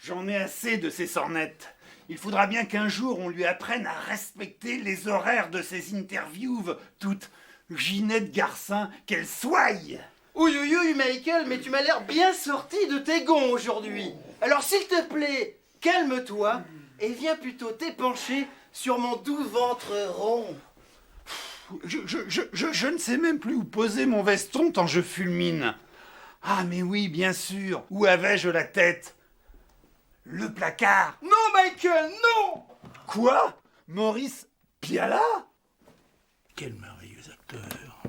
J'en ai assez de ces sornettes. Il faudra bien qu'un jour on lui apprenne à respecter les horaires de ses interviews, toute Ginette Garcin qu'elle soit. Ouïe, Michael, mais tu m'as l'air bien sorti de tes gonds aujourd'hui. Alors s'il te plaît, calme-toi et viens plutôt t'épancher sur mon doux ventre rond. Je ne sais même plus où poser mon veston tant je fulmine. Ah mais oui, bien sûr. Où avais-je la tête? Le placard. Non, Michael, non! Quoi? Maurice Pialat? Quel merveilleux acteur.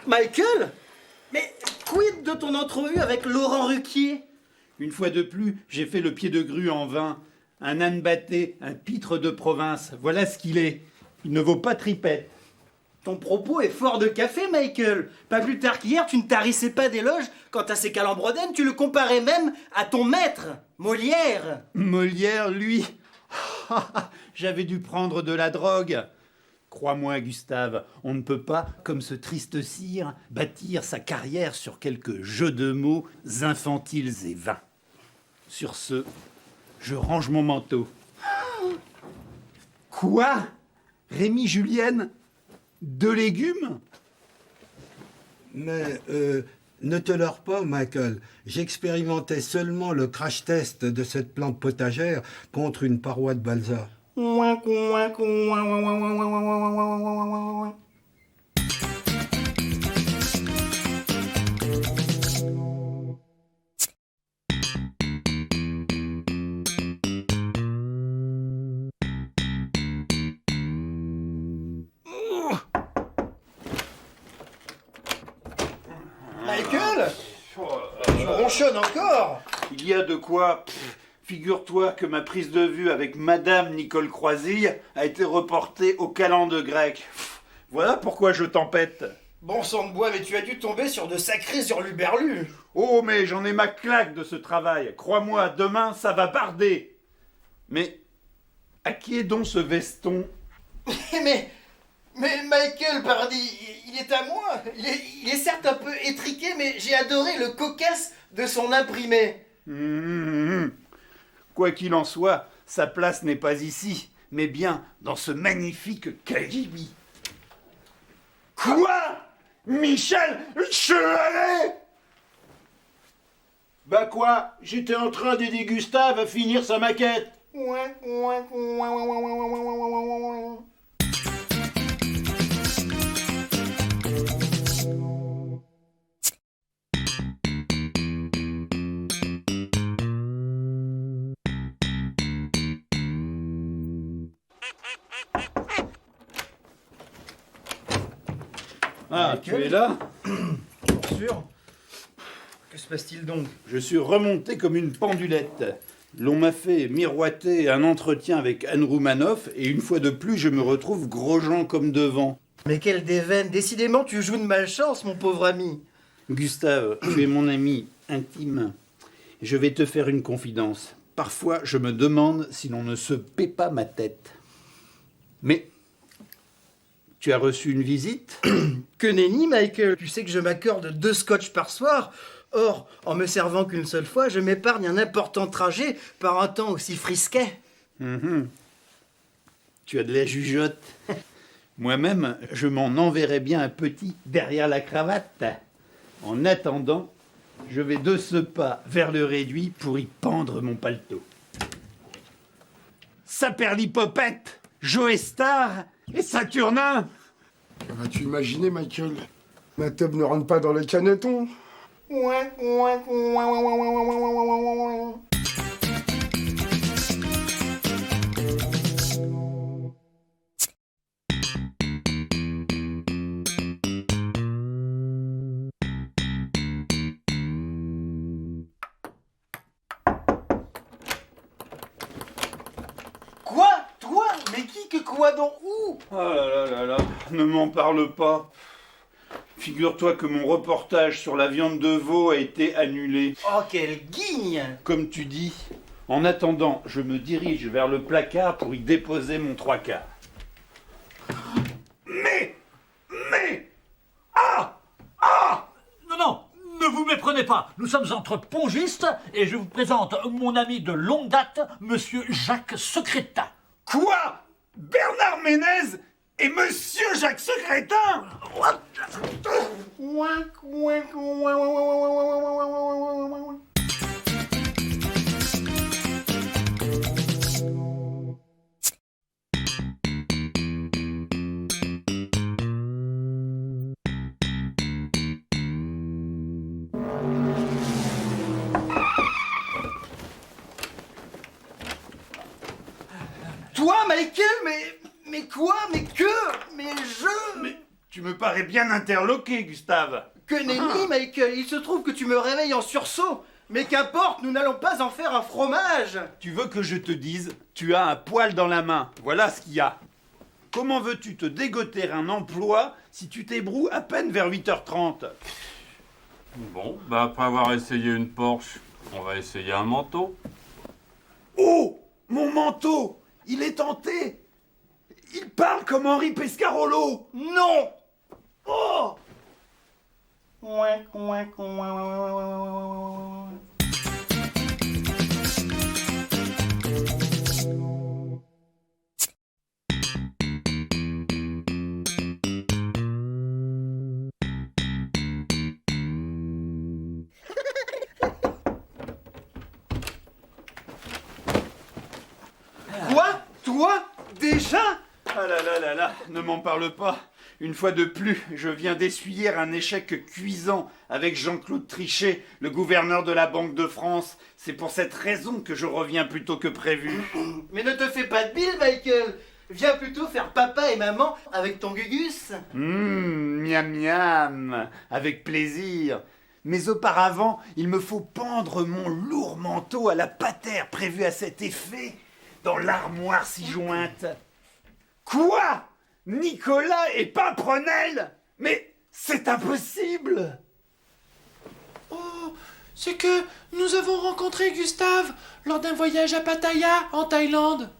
Michael? Mais quid de ton entrevue avec Laurent Ruquier? Une fois de plus, j'ai fait le pied de grue en vain. Un âne batté, un pitre de province, voilà ce qu'il est. Il ne vaut pas tripette. Ton propos est fort de café, Michael. Pas plus tard qu'hier, tu ne tarissais pas d'éloges. Quant à ses calembrodènes, tu le comparais même à ton maître, Molière. Molière, lui, j'avais dû prendre de la drogue. Crois-moi, Gustave, on ne peut pas, comme ce triste cire, bâtir sa carrière sur quelques jeux de mots infantiles et vains. Sur ce, je range mon manteau. Quoi? Rémi Julienne? 2 légumes? Mais ne te leurre pas, Michael. J'expérimentais seulement le crash test de cette plante potagère contre une paroi de balsa. Michael? Je ronchonne encore. Il y a de quoi. Figure-toi que ma prise de vue avec Madame Nicole Croisille a été reportée au calende grec. Voilà pourquoi je tempête. Bon sang de bois, mais tu as dû tomber sur de sacrés hurluberlus. Oh, mais j'en ai ma claque de ce travail. Crois-moi, demain, ça va barder. Mais à qui est donc ce veston? Mais Michael, pardi, il est à moi. Il est certes un peu étriqué, mais j'ai adoré le cocasse de son imprimé. Quoi qu'il en soit, sa place n'est pas ici, mais bien dans ce magnifique cagibi. Quoi? Michel Chevalet? Bah quoi? J'étais en train d'aider Gustave à finir sa maquette. Ah, tu es là? Bien sûr. Que se passe-t-il donc? Je suis remonté comme une pendulette. L'on m'a fait miroiter un entretien avec Anne Roumanoff et une fois de plus, je me retrouve Grosjean comme devant. Mais quelle déveine! Décidément, tu joues de malchance, mon pauvre ami. Gustave, tu es mon ami intime. Je vais te faire une confidence. Parfois, je me demande si l'on ne se paie pas ma tête. Mais tu as reçu une visite? Que nenni, Michael! Tu sais que je m'accorde 2 scotch par soir. Or, en me servant qu'une seule fois, je m'épargne un important trajet par un temps aussi frisquet. Tu as de la jugeote. Moi-même, je m'en enverrai bien un petit derrière la cravate. En attendant, je vais de ce pas vers le réduit pour y pendre mon paletot. Saperlipopette, Joe Star et Saturnin. Vas-tu imaginer, Michael? Ma tub ne rentre pas dans le caneton. Quoi? Toi? Mais qui, que quoi, donc où? Oh là là là là, ne m'en parle pas. Figure-toi que mon reportage sur la viande de veau a été annulé. Oh, quelle guigne! Comme tu dis. En attendant, je me dirige vers le placard pour y déposer mon 3/4. Mais Non, non, ne vous méprenez pas. Nous sommes entre pongistes et je vous présente mon ami de longue date, monsieur Jacques Secrétin. Quoi? Bernard Ménez et Monsieur Jacques Secrétin? Toi, Michael, mais quoi? Mais je... Mais tu me parais bien interloqué, Gustave. Que nenni, Michael, il se trouve que tu me réveilles en sursaut. Mais qu'importe, nous n'allons pas en faire un fromage. Tu veux que je te dise, tu as un poil dans la main. Voilà ce qu'il y a. Comment veux-tu te dégoter un emploi si tu t'ébroues à peine vers 8h30? Bon, bah après avoir essayé une Porsche, on va essayer un manteau. Oh, mon manteau, il est tenté. Il parle comme Henri Pescarolo. Non. Oh! Quoi? Toi? Déjà? Ah là là là là, ne m'en parle pas. Une fois de plus, je viens d'essuyer un échec cuisant avec Jean-Claude Trichet, le gouverneur de la Banque de France. C'est pour cette raison que je reviens plus tôt que prévu. Mais ne te fais pas de bile, Michael. Viens plutôt faire papa et maman avec ton Gugus. Miam miam, avec plaisir. Mais auparavant, il me faut pendre mon lourd manteau à la patère prévue à cet effet dans l'armoire ci-jointe. Quoi? Nicolas et Pimprenel? Mais c'est impossible! Oh, c'est que nous avons rencontré Gustave lors d'un voyage à Pattaya, en Thaïlande.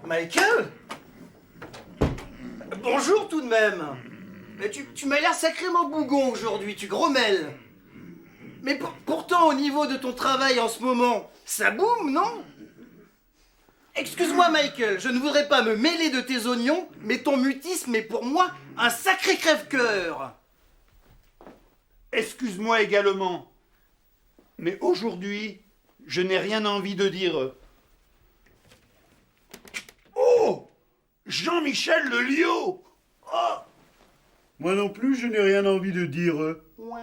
Michael? Bonjour tout de même. Mais tu m'as l'air sacrément bougon aujourd'hui, tu grommelles. Mais pourtant, au niveau de ton travail en ce moment, ça boum, non? Excuse-moi, Michael, je ne voudrais pas me mêler de tes oignons, mais ton mutisme est pour moi un sacré crève-cœur. Excuse-moi également. Mais aujourd'hui, je n'ai rien envie de dire. Oh! Jean-Michel Le Liot! Oh! Moi non plus, je n'ai rien envie de dire. Quoi?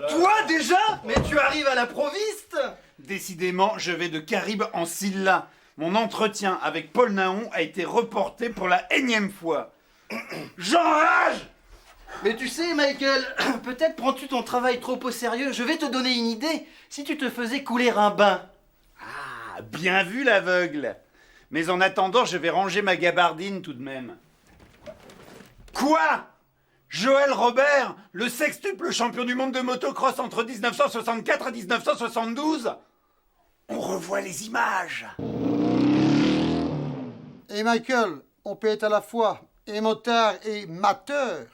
Toi déjà? Mais tu arrives à l'improviste? Décidément, je vais de Caraïbes en Scylla. Mon entretien avec Paul Naon a été reporté pour la énième fois. J'enrage! Mais tu sais, Michael, peut-être prends-tu ton travail trop au sérieux. Je vais te donner une idée. Si tu te faisais couler un bain. Ah, bien vu l'aveugle. Mais en attendant, je vais ranger ma gabardine tout de même. Quoi? Joël Robert, le sextuple champion du monde de motocross entre 1964 et 1972? On revoit les images. Et Michael, on peut être à la fois émoteur et mateur.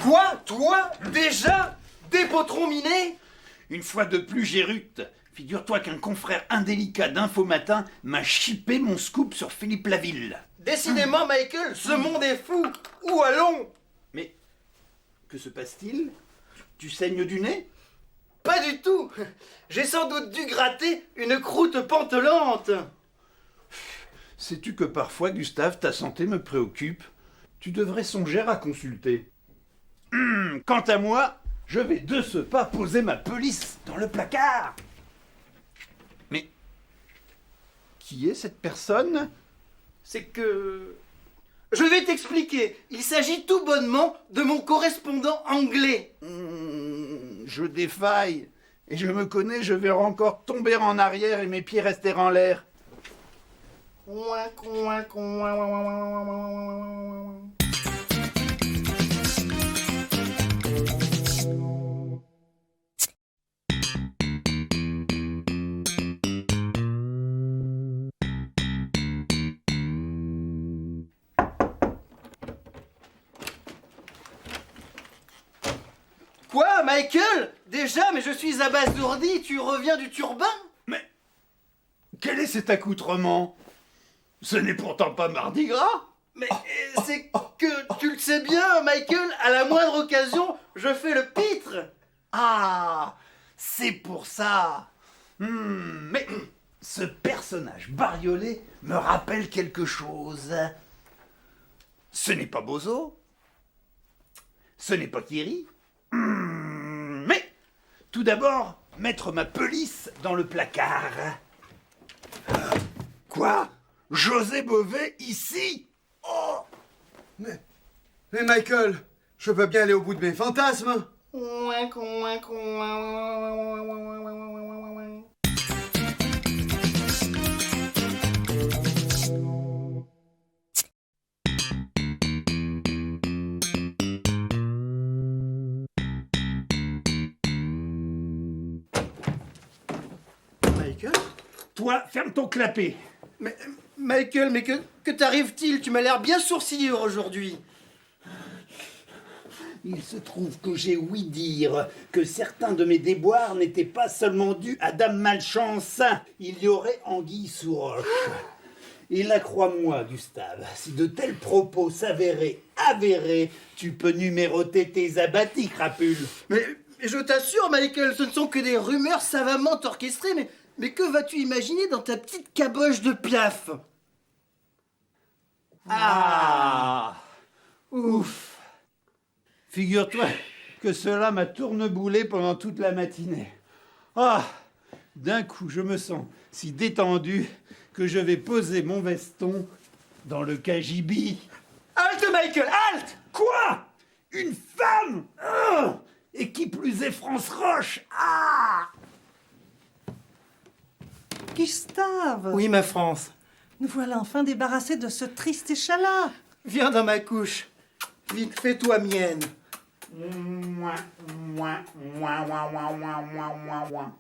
Quoi? Toi? Déjà? Des potrons minés? Une fois de plus, Gérute, figure-toi qu'un confrère indélicat d'Info Matin m'a chippé mon scoop sur Philippe Laville. Décidément, Michael, ce monde est fou. Où allons? Mais que se passe-t-il? Tu saignes du nez? Pas du tout. J'ai sans doute dû gratter une croûte pantelante. Sais-tu que parfois, Gustave, ta santé me préoccupe? Tu devrais songer à consulter. Quant à moi, je vais de ce pas poser ma pelisse dans le placard. Mais qui est cette personne? C'est que... Je vais t'expliquer. Il s'agit tout bonnement de mon correspondant anglais. Je défaille. Et je me connais, je vais encore tomber en arrière et mes pieds rester en l'air. Quoi, Michael? Déjà, mais je suis abasourdi, tu reviens du turbin? Mais quel est cet accoutrement? Ce n'est pourtant pas Mardi Gras. Mais c'est que, tu le sais bien, Michael, à la moindre occasion, je fais le pitre. Ah, c'est pour ça. Mais ce personnage bariolé me rappelle quelque chose. Ce n'est pas Bozo. Ce n'est pas Thierry. Mais tout d'abord, mettre ma pelisse dans le placard. Quoi? José Bové ici? Oh! Mais Michael, je peux bien aller au bout de mes fantasmes. Michael? Toi, ferme ton clapet. Mais, Michael, mais que t'arrive-t-il? Tu m'as l'air bien sourcilleux aujourd'hui. Il se trouve que j'ai ouï dire que certains de mes déboires n'étaient pas seulement dus à Dame Malchance. Il y aurait anguille sous roche. Et là, crois-moi, Gustave, si de tels propos s'avéraient avérés, tu peux numéroter tes abattis, crapule. Mais je t'assure, Michael, ce ne sont que des rumeurs savamment orchestrées, mais que vas-tu imaginer dans ta petite caboche de piaf? Ah! Ouf! Figure-toi que cela m'a tourneboulé pendant toute la matinée. Ah! D'un coup, je me sens si détendu que je vais poser mon veston dans le cagibi. Halte, Michael, halte! Quoi? Une femme? Ah! Et qui plus est France Roche? Ah! Gustave, Oui, ma France. nous voilà enfin débarrassés de ce triste échalas. Viens dans ma couche. Vite, fais-toi mienne. Mouah, mouah, mouah, mouah, mouah, mouah, mouah, mouah.